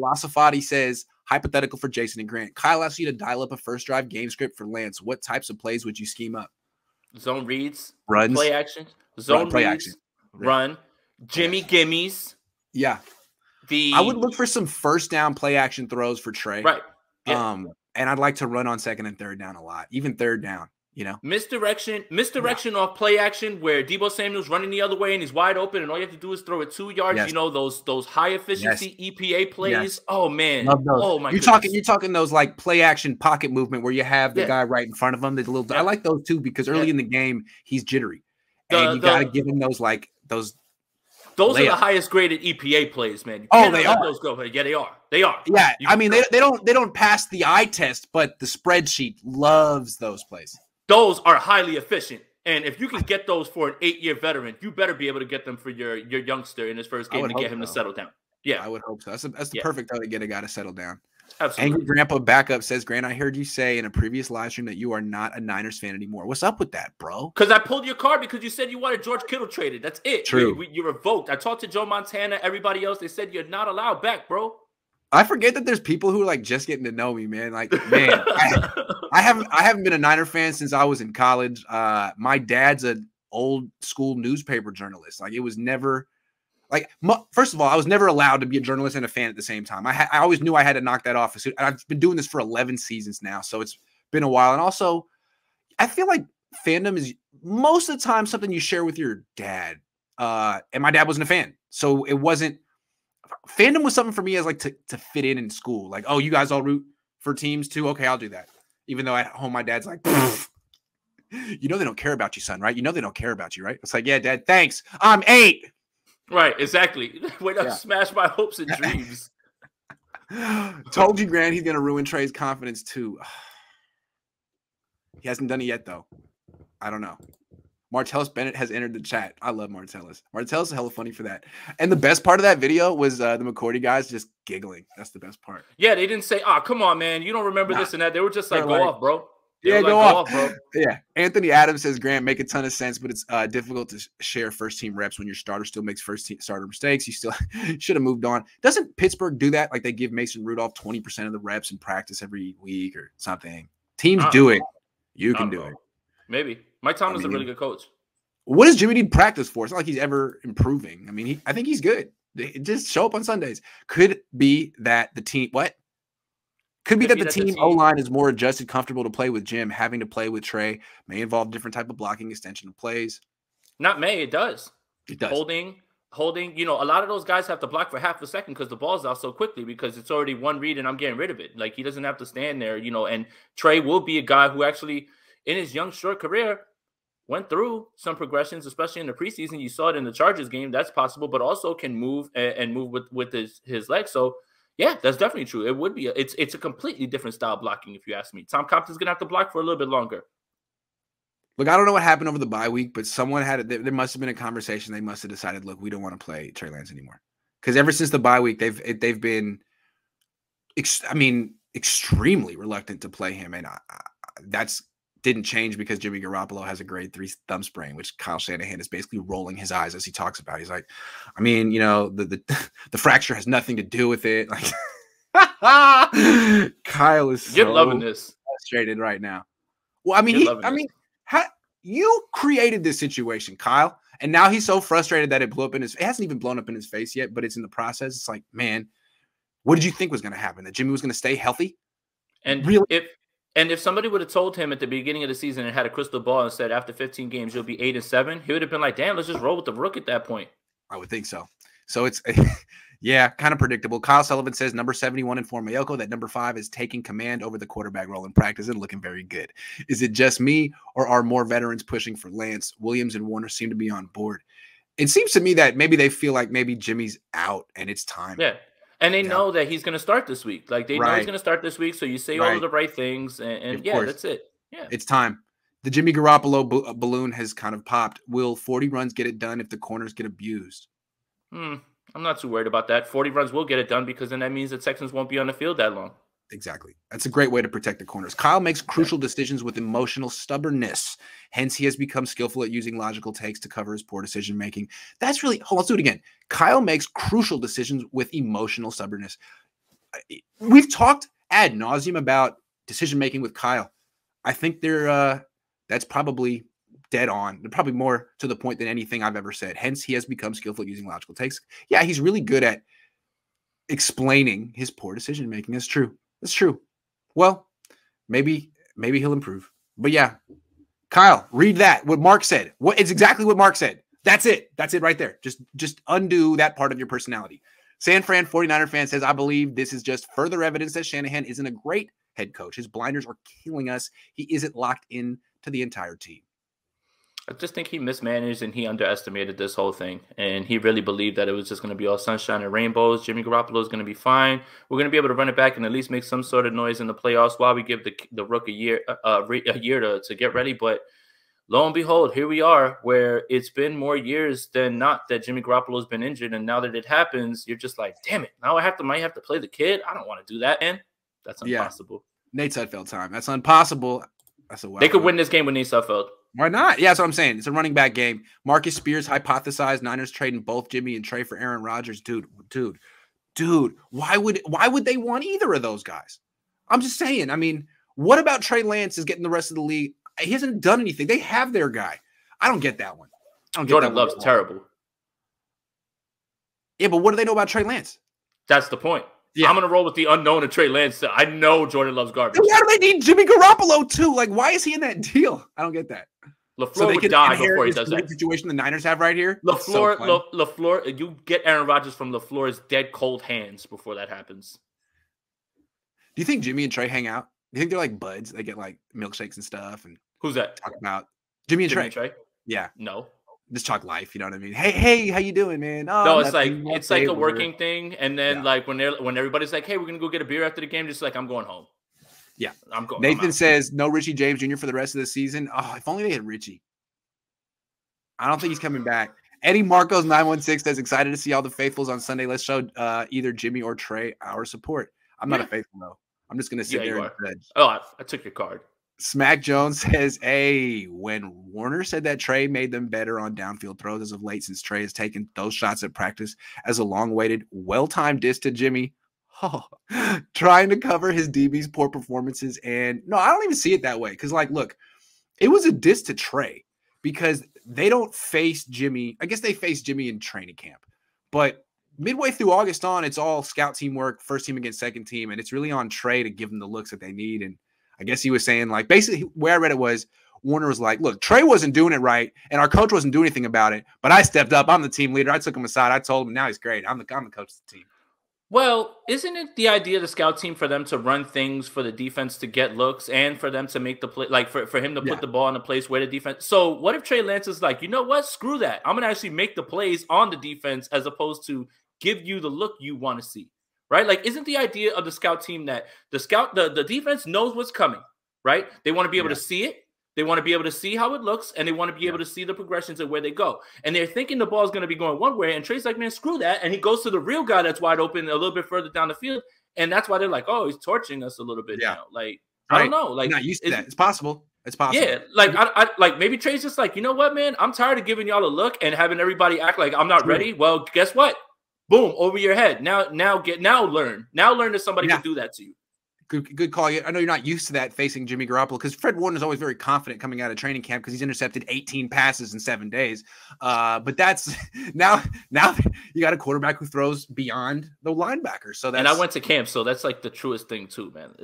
Velocifati says, hypothetical for Jason and Grant. Kyle asks you to dial up a first drive game script for Lance. What types of plays would you scheme up? Zone reads, runs, play action, zone play reads, action. run, Jimmy gimmies. Yeah. I would look for some first down play action throws for Trey. Right. Yeah. And I'd like to run on second and third down a lot, even third down, you know. Misdirection off play action where Deebo Samuel's running the other way and he's wide open and all you have to do is throw it 2 yards. You know, those high efficiency EPA plays. Oh man. Love those. Oh my You're talking those like play action pocket movement where you have the guy right in front of him. There's a little I like those too because early in the game he's jittery. And you gotta give him those Those are the highest graded EPA plays, man. They are. Those go. Yeah, they are. They are. Yeah, I mean they don't pass the eye test, but the spreadsheet loves those plays. Those are highly efficient, and if you can get those for an 8-year veteran, you better be able to get them for your youngster in his first game to get him to settle down. Yeah, I would hope so. That's the perfect time to get a guy to settle down. Absolutely. Angry Grandpa Backup says, Grant, I heard you say in a previous live stream that you are not a Niners fan anymore. What's up with that, bro? Because I pulled your card because you said you wanted George Kittle traded. That's it. True. You revoked. I talked to Joe Montana, everybody else. They said you're not allowed back, bro. I forget that there's people who are like just getting to know me, man. Like, man, I haven't been a Niner fan since I was in college. My dad's an old school newspaper journalist. Like, it was never like, first of all, I was never allowed to be a journalist and a fan at the same time. I always knew I had to knock that off. And I've been doing this for 11 seasons now, so it's been a while. And also, I feel like fandom is most of the time something you share with your dad. And my dad wasn't a fan, so it wasn't. Fandom was something for me as like to fit in school. Like, oh, you guys all root for teams too? Okay, I'll do that. Even though at home my dad's like, you know they don't care about you, son, right? You know they don't care about you, right? It's like, yeah, Dad, thanks. I'm 8. Right, exactly. Way to smash my hopes and dreams. Told you, Grant, he's gonna ruin Trey's confidence too. He hasn't done it yet, though. I don't know. Martellus Bennett has entered the chat. I love Martellus. Martellus is hella funny for that. And the best part of that video was the McCourty guys just giggling. That's the best part. Yeah, they didn't say, "Oh, come on, man, you don't remember this and that." They were just like, "Go off, bro." Go off, bro. Yeah. Anthony Adams says, Grant, make a ton of sense, but it's difficult to share first-team reps when your starter still makes first-team starter mistakes. You still should have moved on. Doesn't Pittsburgh do that? Like they give Mason Rudolph 20% of the reps in practice every week or something. Teams do it. You can do it. Maybe. Mike Tomlin's a really good coach. What does Jimmy need practice for? It's not like he's ever improving. I mean, I think he's good. Just show up on Sundays. Could be that the team – what? Could be that the team O-line is more adjusted, comfortable to play with Jim. Having to play with Trey may involve different type of blocking, extension of plays. Not may, it does. It does. Holding. You know, a lot of those guys have to block for half a second because the ball's out so quickly because it's already one read and I'm getting rid of it. Like, he doesn't have to stand there, you know, and Trey will be a guy who actually, in his young, short career, went through some progressions, especially in the preseason. You saw it in the Chargers game. That's possible, but also can move and move with his legs. So, yeah, that's definitely true. It would be. It's a completely different style blocking, if you ask me. Tom Compton's going to have to block for a little bit longer. Look, I don't know what happened over the bye week, but someone had it. There must have been a conversation. They must have decided, look, we don't want to play Trey Lance anymore. Because ever since the bye week, they've been, extremely reluctant to play him. And that's didn't change because Jimmy Garoppolo has a grade 3 thumb sprain, which Kyle Shanahan is basically rolling his eyes as he talks about. He's like, I mean, you know, the fracture has nothing to do with it. Like, Kyle is so loving this. Frustrated right now. Well, I mean, you created this situation, Kyle, and now he's so frustrated that it blew up in his. It hasn't even blown up in his face yet, but it's in the process. It's like, man, what did you think was going to happen? That Jimmy was going to stay healthy? And really, if somebody would have told him at the beginning of the season and had a crystal ball and said after 15 games you'll be 8-7, he would have been like, damn, let's just roll with the rook at that point. I would think so. So it's, yeah, kind of predictable. Kyle Sullivan says number 71 in Mayoko, that number 5 is taking command over the quarterback role in practice and looking very good. Is it just me, or are more veterans pushing for Lance? Williams and Warner seem to be on board. It seems to me that maybe they feel like maybe Jimmy's out and it's time. Yeah. And they know that he's going to start this week. Like, they know he's going to start this week, so you say all of the right things, and yeah, that's it. Yeah, it's time. The Jimmy Garoppolo balloon has kind of popped. Will 40 runs get it done if the corners get abused? I'm not too worried about that. 40 runs will get it done because then that means the Texans won't be on the field that long. Exactly. That's a great way to protect the corners. Kyle makes crucial decisions with emotional stubbornness. Hence, he has become skillful at using logical takes to cover his poor decision-making. That's really – hold on, let's do it again. Kyle makes crucial decisions with emotional stubbornness. we've talked ad nauseum about decision making with Kyle. I think that's probably dead on. They're probably more to the point than anything I've ever said. Hence, he has become skillful at using logical takes. Yeah, he's really good at explaining his poor decision making. That's true. That's true. Well, maybe he'll improve. But yeah, Kyle, read that. What Mark said. It's exactly what Mark said. That's it. That's it right there. Just undo that part of your personality. San Fran 49er fan says, I believe this is just further evidence that Shanahan isn't a great head coach. His blinders are killing us. He isn't locked in to the entire team. I just think he mismanaged and he underestimated this whole thing. And he really believed that it was just going to be all sunshine and rainbows. Jimmy Garoppolo is going to be fine. We're going to be able to run it back and at least make some sort of noise in the playoffs while we give the Rook a year to get ready. But lo and behold, here we are, where it's been more years than not that Jimmy Garoppolo has been injured. And now that it happens, you're just like, damn it, now I might have to play the kid. I don't want to do that, man. That's impossible. Yeah. Nate Sudfeld time. That's impossible. They could win this game with Nate Sudfeld. Why not? Yeah, that's what I'm saying. It's a running back game. Marcus Spears hypothesized Niners trading both Jimmy and Trey for Aaron Rodgers. Dude. Why would they want either of those guys? I'm just saying. I mean, what about Trey Lance is getting the rest of the league? He hasn't done anything. They have their guy. I don't get that one. Jordan Love's terrible. Yeah, but what do they know about Trey Lance? That's the point. Yeah. I'm going to roll with the unknown of Trey Lance. I know Jordan Love's garbage. Then why do they need Jimmy Garoppolo too? Like, why is he in that deal? I don't get that. LaFleur would die before he does that. Situation the Niners have right here. LaFleur, you get Aaron Rodgers from LaFleur's dead cold hands before that happens. Do you think Jimmy and Trey hang out? Do you think they're like buds? They get like milkshakes and stuff. And who's that? Talk about Jimmy and Trey. Yeah. No. Just talk life, you know what I mean? Hey, how you doing, man? Oh, no, it's like a working thing, and then like when everybody's like, hey, we're gonna go get a beer after the game, just like I'm going home. Yeah, I'm going. Nathan says no Richie James Jr. for the rest of the season. Oh, if only they had Richie. I don't think he's coming back. Eddie Marcos 916 says excited to see all the faithfuls on Sunday. Let's show either Jimmy or Trey our support. I'm not a faithful though. I'm just gonna sit there and judge. Oh, I took your card. Smack Jones says, hey, when Warner said that Trey made them better on downfield throws as of late since Trey has taken those shots at practice as a long-awaited, well-timed diss to Jimmy, trying to cover his DB's poor performances. And no, I don't even see it that way because, like, look, it was a diss to Trey because they don't face Jimmy. I guess they face Jimmy in training camp. But midway through August on, it's all scout team work, first team against second team, and it's really on Trey to give them the looks that they need. And I guess he was saying, like, basically where I read it was Warner was like, look, Trey wasn't doing it right, and our coach wasn't doing anything about it, but I stepped up. I'm the team leader. I took him aside. I told him, now he's great. I'm the coach of the team. Well, isn't it the idea of the scout team for them to run things for the defense to get looks and for them to make the play, like for him to put the ball in a place where the defense. So what if Trey Lance is like, you know what? Screw that. I'm going to actually make the plays on the defense as opposed to give you the look you want to see. Right? Like, isn't the idea of the scout team that the defense knows what's coming, right? They want to be able to see it. They want to be able to see how it looks, and they want to be able to see the progressions and where they go. And they're thinking the ball is going to be going one way, and Trey's like, man, screw that. And he goes to the real guy that's wide open a little bit further down the field. And that's why they're like, oh, he's torching us a little bit now. Like, I don't know. Like, not used to that. It's possible. It's possible. Yeah, like I like maybe Trey's just like, you know what, man? I'm tired of giving y'all a look and having everybody act like I'm not ready. Well, guess what? Boom, over your head. Now learn. Now learn that somebody can do that to you. Good call. I know you're not used to that facing Jimmy Garoppolo because Fred Warner is always very confident coming out of training camp because he's intercepted 18 passes in 7 days. But that's now you got a quarterback who throws beyond the linebacker. So that's, and I went to camp, so that's like the truest thing too, man.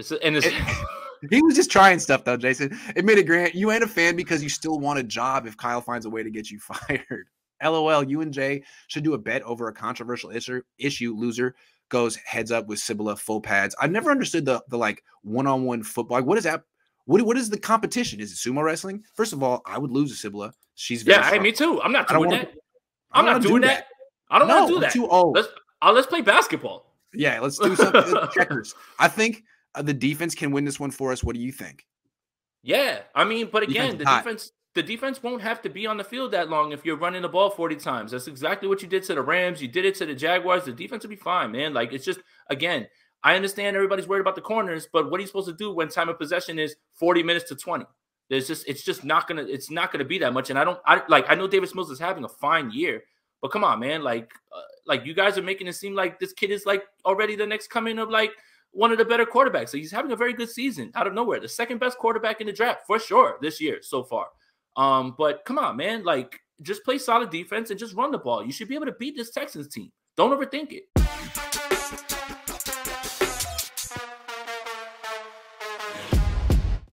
He was just trying stuff though, Jason. Admit it, Grant. You ain't a fan because you still want a job if Kyle finds a way to get you fired. LOL. You and Jay should do a bet over a controversial issue. Loser goes heads up with Cibula full pads. I've never understood the like one-on-one football. Like, what is that? What is the competition? Is it sumo wrestling? First of all, I would lose to Cibula. She's very strong. Me too. I'm not doing that. I'm not doing that. I don't want to do that. Too old. Let's play basketball. Yeah, let's do something. Checkers. I think the defense can win this one for us. What do you think? Yeah, I mean, but again, the defense won't have to be on the field that long if you're running the ball 40 times. That's exactly what you did to the Rams. You did it to the Jaguars. The defense will be fine, man. Like, it's just, again, I understand everybody's worried about the corners, but what are you supposed to do when time of possession is 40 minutes to 20? It's just not gonna be that much. And I know Davis Mills is having a fine year, but come on, man. Like Like, you guys are making it seem like this kid is like already the next coming of like one of the better quarterbacks. So he's having a very good season out of nowhere. The second best quarterback in the draft for sure this year so far. But come on, man, like, just play solid defense and just run the ball. You should be able to beat this Texans team. Don't overthink it.